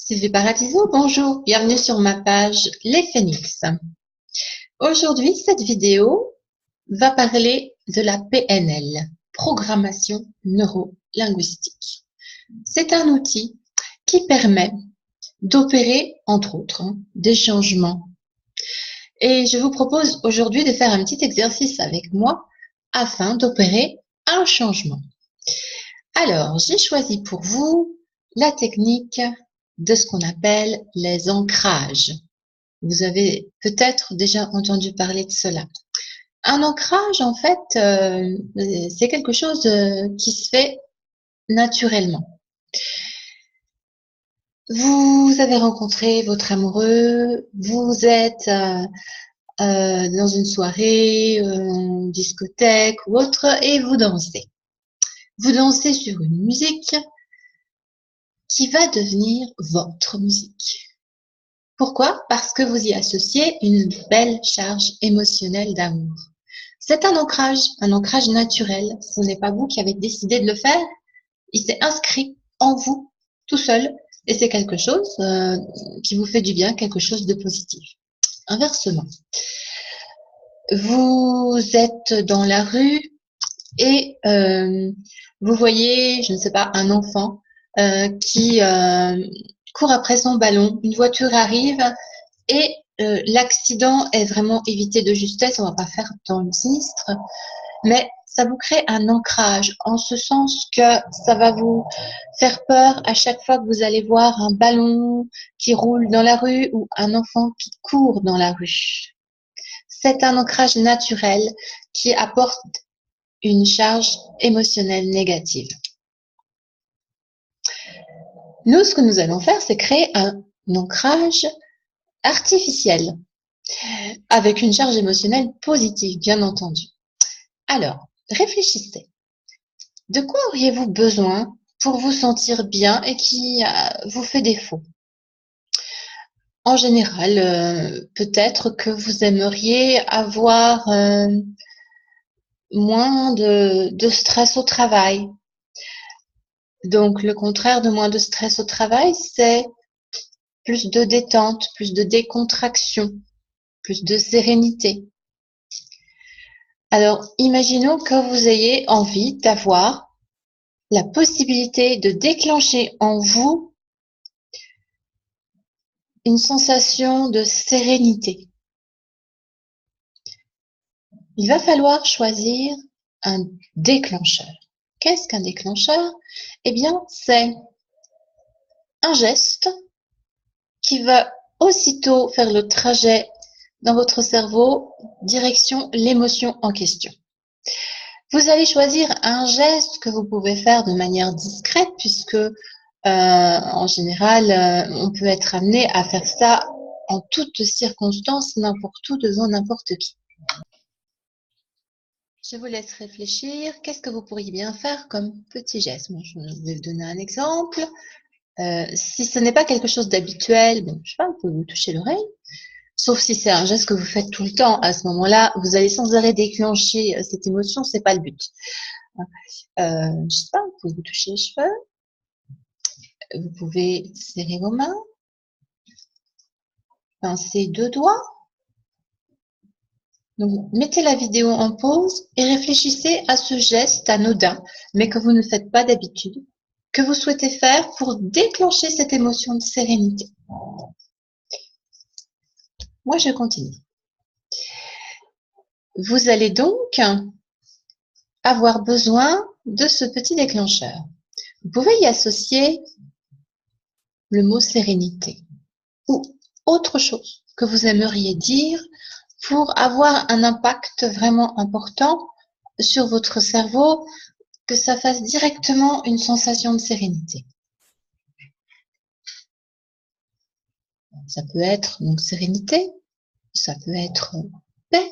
Sylvie Paradiso, bonjour, bienvenue sur ma page Les Phénix. Aujourd'hui, cette vidéo va parler de la PNL, programmation neuro-linguistique. C'est un outil qui permet d'opérer, entre autres, des changements. Et je vous propose aujourd'hui de faire un petit exercice avec moi afin d'opérer un changement. Alors, j'ai choisi pour vous la technique de ce qu'on appelle les ancrages. Vous avez peut-être déjà entendu parler de cela. Un ancrage, en fait, c'est quelque chose qui se fait naturellement. Vous avez rencontré votre amoureux, vous êtes dans une soirée, une discothèque ou autre, et vous dansez. Vous dansez sur une musique qui va devenir votre musique. Pourquoi? Parce que vous y associez une belle charge émotionnelle d'amour. C'est un ancrage naturel. Ce n'est pas vous qui avez décidé de le faire. Il s'est inscrit en vous, tout seul. Et c'est quelque chose qui vous fait du bien, quelque chose de positif. Inversement, vous êtes dans la rue et vous voyez, je ne sais pas, un enfant qui court après son ballon. Une voiture arrive et l'accident est vraiment évité de justesse. On ne va pas faire dans le sinistre, mais ça vous crée un ancrage en ce sens que ça va vous faire peur à chaque fois que vous allez voir un ballon qui roule dans la rue ou un enfant qui court dans la rue. C'est un ancrage naturel qui apporte une charge émotionnelle négative. Nous, ce que nous allons faire, c'est créer un ancrage artificiel avec une charge émotionnelle positive, bien entendu. Alors, réfléchissez. De quoi auriez-vous besoin pour vous sentir bien et qui vous fait défaut? En général, peut-être que vous aimeriez avoir moins de stress au travail. Donc, le contraire de moins de stress au travail, c'est plus de détente, plus de décontraction, plus de sérénité. Alors, imaginons que vous ayez envie d'avoir la possibilité de déclencher en vous une sensation de sérénité. Il va falloir choisir un déclencheur. Qu'est-ce qu'un déclencheur? Eh bien, c'est un geste qui va aussitôt faire le trajet dans votre cerveau, direction l'émotion en question. Vous allez choisir un geste que vous pouvez faire de manière discrète puisque en général, on peut être amené à faire ça en toutes circonstances, n'importe où, devant n'importe qui. Je vous laisse réfléchir. Qu'est-ce que vous pourriez bien faire comme petit geste? Moi, je vais vous donner un exemple. Si ce n'est pas quelque chose d'habituel, bon, je sais pas, vous pouvez vous toucher l'oreille. Sauf si c'est un geste que vous faites tout le temps. À ce moment-là, vous allez sans arrêt déclencher cette émotion. C'est pas le but. Je sais pas, vous pouvez vous toucher les cheveux. Vous pouvez serrer vos mains. Pincer deux doigts. Donc, mettez la vidéo en pause et réfléchissez à ce geste anodin, mais que vous ne faites pas d'habitude, que vous souhaitez faire pour déclencher cette émotion de sérénité. Moi, je continue. Vous allez donc avoir besoin de ce petit déclencheur. Vous pouvez y associer le mot sérénité ou autre chose que vous aimeriez dire pour avoir un impact vraiment important sur votre cerveau, que ça fasse directement une sensation de sérénité. Ça peut être donc sérénité, ça peut être paix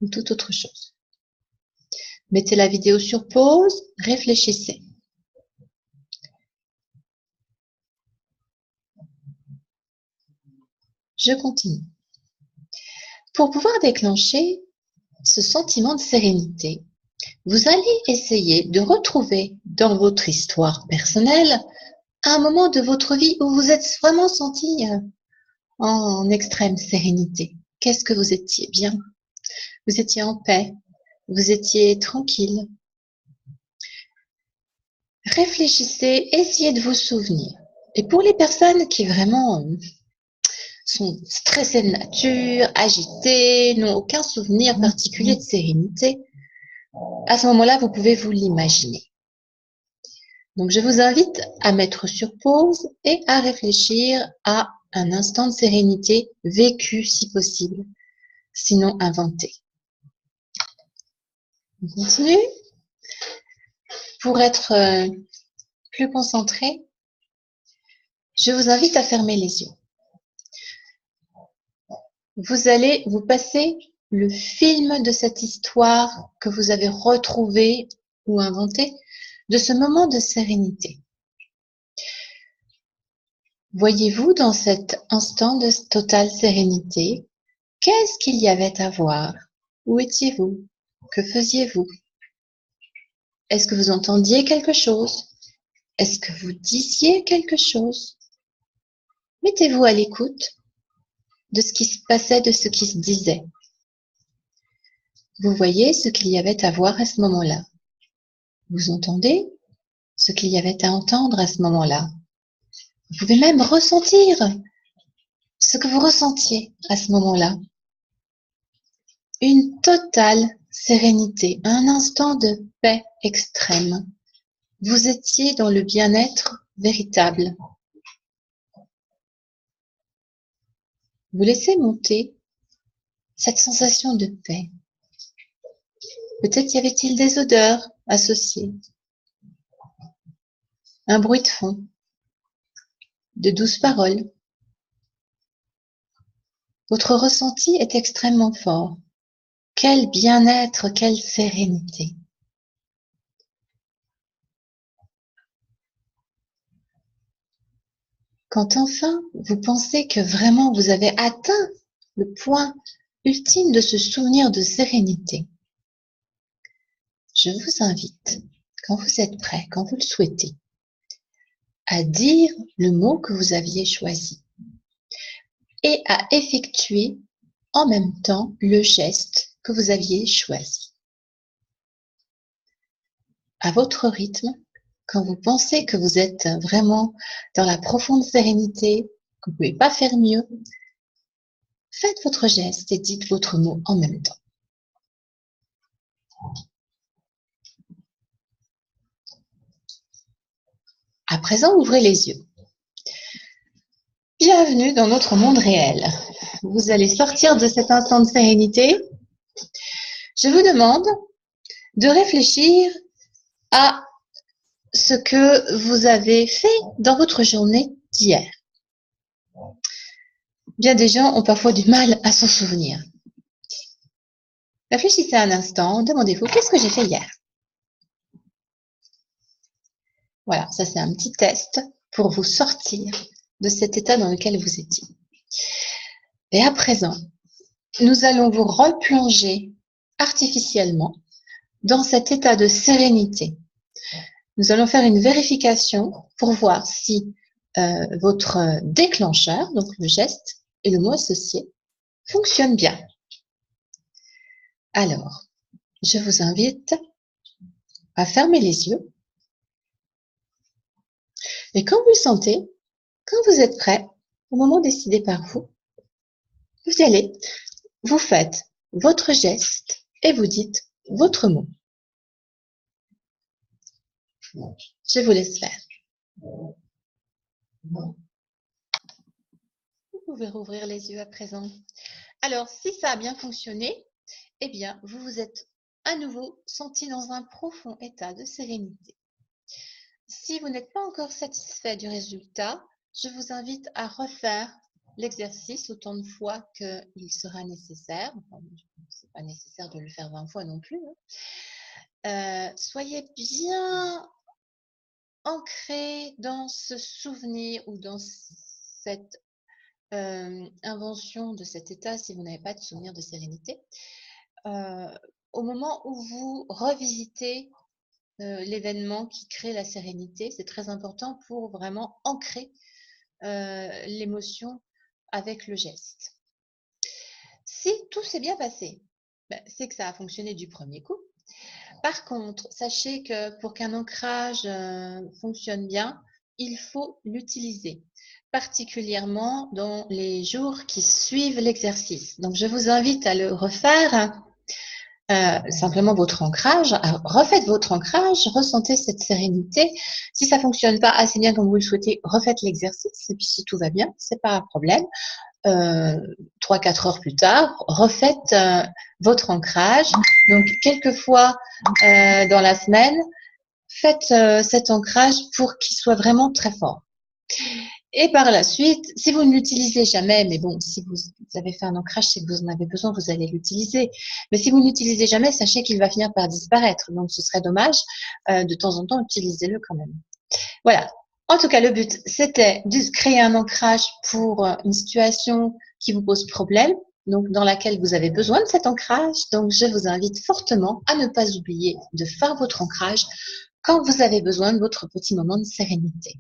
ou toute autre chose. Mettez la vidéo sur pause, réfléchissez. Je continue. Pour pouvoir déclencher ce sentiment de sérénité, vous allez essayer de retrouver dans votre histoire personnelle un moment de votre vie où vous êtes vraiment senti en extrême sérénité. Qu'est-ce que vous étiez bien? Vous étiez en paix, vous étiez tranquille. Réfléchissez, essayez de vous souvenir. Et pour les personnes qui vraiment sont stressées de nature, agitées, n'ont aucun souvenir particulier de sérénité, à ce moment-là, vous pouvez vous l'imaginer. Donc, je vous invite à mettre sur pause et à réfléchir à un instant de sérénité vécu si possible, sinon inventé. On continue. Pour être plus concentré, je vous invite à fermer les yeux. Vous allez vous passer le film de cette histoire que vous avez retrouvé ou inventé, de ce moment de sérénité. Voyez-vous dans cet instant de totale sérénité, qu'est-ce qu'il y avait à voir? Où étiez-vous? Que faisiez-vous? Est-ce que vous entendiez quelque chose? Est-ce que vous disiez quelque chose? Mettez-vous à l'écoute de ce qui se passait, de ce qui se disait. Vous voyez ce qu'il y avait à voir à ce moment-là. Vous entendez ce qu'il y avait à entendre à ce moment-là. Vous pouvez même ressentir ce que vous ressentiez à ce moment-là. Une totale sérénité, un instant de paix extrême. Vous étiez dans le bien-être véritable. Vous laissez monter cette sensation de paix. Peut-être y avait-il des odeurs associées, un bruit de fond, de douces paroles. Votre ressenti est extrêmement fort. Quel bien-être, quelle sérénité. Quand enfin vous pensez que vraiment vous avez atteint le point ultime de ce souvenir de sérénité, je vous invite, quand vous êtes prêt, quand vous le souhaitez, à dire le mot que vous aviez choisi et à effectuer en même temps le geste que vous aviez choisi. À votre rythme, quand vous pensez que vous êtes vraiment dans la profonde sérénité, que vous ne pouvez pas faire mieux, faites votre geste et dites votre mot en même temps. À présent, ouvrez les yeux. Bienvenue dans notre monde réel. Vous allez sortir de cet instant de sérénité. Je vous demande de réfléchir à ce que vous avez fait dans votre journée d'hier. Bien des gens ont parfois du mal à s'en souvenir. Réfléchissez un instant, demandez-vous qu'est-ce que j'ai fait hier. Voilà, ça c'est un petit test pour vous sortir de cet état dans lequel vous étiez. Et à présent, nous allons vous replonger artificiellement dans cet état de sérénité. Nous allons faire une vérification pour voir si votre déclencheur, donc le geste et le mot associé, fonctionnent bien. Alors, je vous invite à fermer les yeux. Et quand vous le sentez, quand vous êtes prêt, au moment décidé par vous, vous y allez, vous faites votre geste et vous dites votre mot. Je vous laisse faire. Vous pouvez rouvrir les yeux à présent. Alors, si ça a bien fonctionné, eh bien, vous vous êtes à nouveau senti dans un profond état de sérénité. Si vous n'êtes pas encore satisfait du résultat, je vous invite à refaire l'exercice autant de fois qu'il sera nécessaire. Enfin, ce n'est pas nécessaire de le faire 20 fois non plus. Soyez bien ancré dans ce souvenir ou dans cette invention de cet état, si vous n'avez pas de souvenir de sérénité, au moment où vous revisitez l'événement qui crée la sérénité. C'est très important pour vraiment ancrer l'émotion avec le geste. Si tout s'est bien passé, ben, c'est que ça a fonctionné du premier coup. Par contre, sachez que pour qu'un ancrage fonctionne bien, il faut l'utiliser, particulièrement dans les jours qui suivent l'exercice. Donc, je vous invite à le refaire, simplement votre ancrage. Alors, refaites votre ancrage, ressentez cette sérénité. Si ça fonctionne pas assez bien comme vous le souhaitez, refaites l'exercice. Et puis, si tout va bien, c'est pas un problème. 3-4 heures plus tard, refaites votre ancrage. Donc, quelques fois dans la semaine, faites cet ancrage pour qu'il soit vraiment très fort. Et par la suite, si vous ne l'utilisez jamais, mais bon, si vous avez fait un ancrage, c'est que vous en avez besoin, vous allez l'utiliser. Mais si vous ne l'utilisez jamais, sachez qu'il va finir par disparaître. Donc, ce serait dommage. De temps en temps, utilisez-le quand même. Voilà. En tout cas, le but, c'était de créer un ancrage pour une situation qui vous pose problème, donc dans laquelle vous avez besoin de cet ancrage. Donc, je vous invite fortement à ne pas oublier de faire votre ancrage quand vous avez besoin de votre petit moment de sérénité.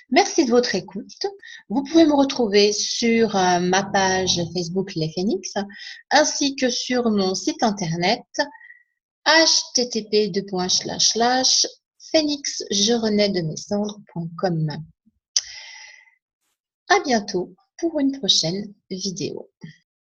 Merci de votre écoute. Vous pouvez me retrouver sur ma page Facebook Les Phénix, ainsi que sur mon site internet http://phénixjerenais-de-mes-cendres.com. À bientôt pour une prochaine vidéo.